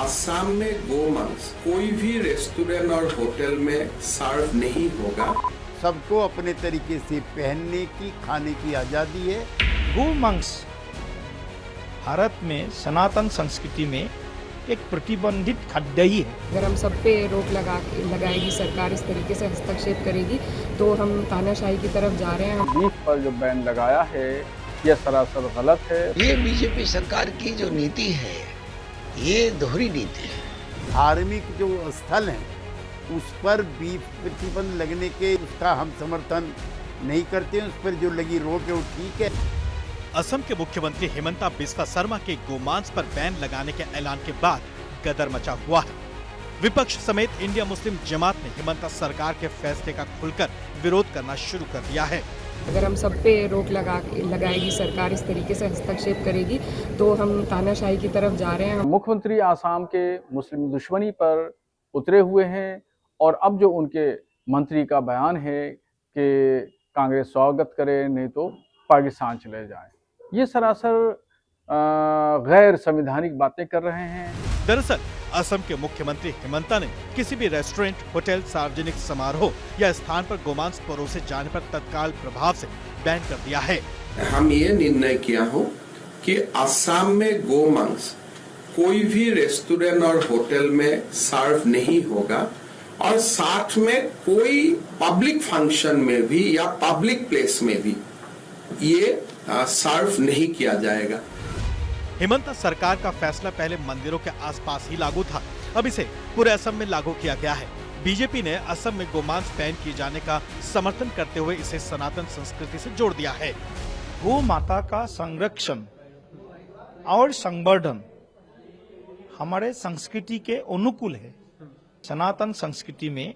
असम में गोमांस कोई भी रेस्टोरेंट और होटल में सर्व नहीं होगा। सबको अपने तरीके से पहनने की, खाने की आज़ादी है। गोमांस भारत में सनातन संस्कृति में एक प्रतिबंधित खाद्य ही है। अगर हम सब पे रोक लगाएगी सरकार, इस तरीके से हस्तक्षेप करेगी तो हम तानाशाही की तरफ जा रहे हैं। बीफ पर जो बैन लगाया है यह सरासर गलत है। ये बीजेपी सरकार की जो नीति है ये दोहरी नीति है। धार्मिक जो स्थल हैं उस पर भी प्रतिबंध लगने के उसका हम समर्थन नहीं करते हैं। उस पर जो लगी रोक है वो ठीक है। असम के मुख्यमंत्री हिमंता बिस्वा शर्मा के गोमांस पर बैन लगाने के ऐलान के बाद गदर मचा हुआ है। विपक्ष समेत इंडिया मुस्लिम जमात ने हिमंता सरकार के फैसले का खुलकर विरोध करना शुरू कर दिया है। अगर हम सब पे रोक लगाएगी सरकार, इस तरीके से हस्तक्षेप करेगी तो हम तानाशाही की तरफ जा रहे हैं। मुख्यमंत्री आसाम के मुस्लिम दुश्मनी पर उतरे हुए हैं और अब जो उनके मंत्री का बयान है कि कांग्रेस स्वागत करे नहीं तो पाकिस्तान चले जाए, ये सरासर गैर संवैधानिक बातें कर रहे हैं। दरअसल असम के मुख्यमंत्री हिमंता ने किसी भी रेस्टोरेंट, होटल, सार्वजनिक समारोह या स्थान पर गोमांस परोसे जाने पर तत्काल प्रभाव से बैन कर दिया है। हम ये निर्णय किया हो कि असम में गोमांस कोई भी रेस्टोरेंट और होटल में सर्व नहीं होगा और साथ में कोई पब्लिक फंक्शन में भी या पब्लिक प्लेस में भी ये सर्व नहीं किया जाएगा। हिमंता सरकार का फैसला पहले मंदिरों के आसपास ही लागू था, अब इसे पूरे असम में लागू किया गया है। बीजेपी ने असम में गोमांस बैन किए जाने का समर्थन करते हुए इसे सनातन संस्कृति से जोड़ दिया है। गौ माता का संरक्षण और संवर्धन हमारे संस्कृति के अनुकूल है। सनातन संस्कृति में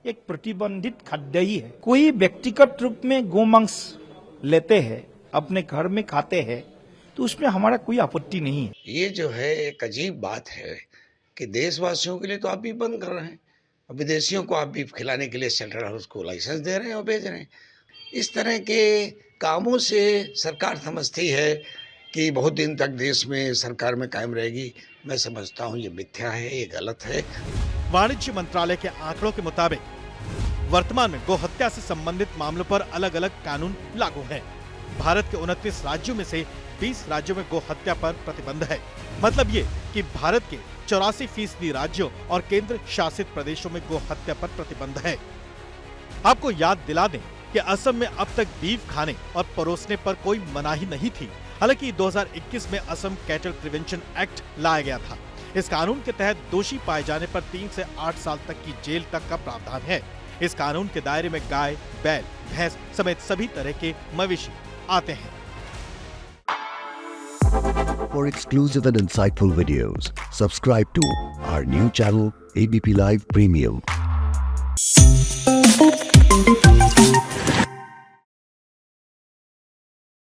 एक प्रतिबंधित खाद्य ही है। कोई व्यक्तिगत रूप में गोमांस लेते हैं, अपने घर में खाते हैं, तो उसमें हमारा कोई आपत्ति नहीं है। ये जो है एक अजीब बात है कि देशवासियों के लिए तो आप भी बंद कर रहे हैं, विदेशियों को आप भी खिलाने के लिए सेंट्रल हाउस को लाइसेंस दे रहे हैं और भेज रहे हैं। इस तरह के कामों से सरकार समझती है कि बहुत दिन तक देश में सरकार में कायम रहेगी। मैं समझता हूँ ये मिथ्या है, ये गलत है। वाणिज्य मंत्रालय के आंकड़ों के मुताबिक वर्तमान में गोहत्या से संबंधित मामलों पर अलग अलग कानून लागू हैं। भारत के 29 राज्यों में से 20 राज्यों में गोहत्या पर प्रतिबंध है। मतलब ये कि भारत के 84% राज्यों और केंद्र शासित प्रदेशों में गोहत्या पर प्रतिबंध है। आपको याद दिला दें कि असम में अब तक बीफ खाने और परोसने पर कोई मनाही नहीं थी। हालांकि 2021 में असम कैटल प्रिवेंशन एक्ट लाया गया था। इस कानून के तहत दोषी पाए जाने पर 3 से 8 साल तक की जेल तक का प्रावधान है। इस कानून के दायरे में गाय, बैल, भैंस समेत सभी तरह के मवेशी आते हैं। For exclusive and insightful videos, subscribe to our new channel ABP Live Premium.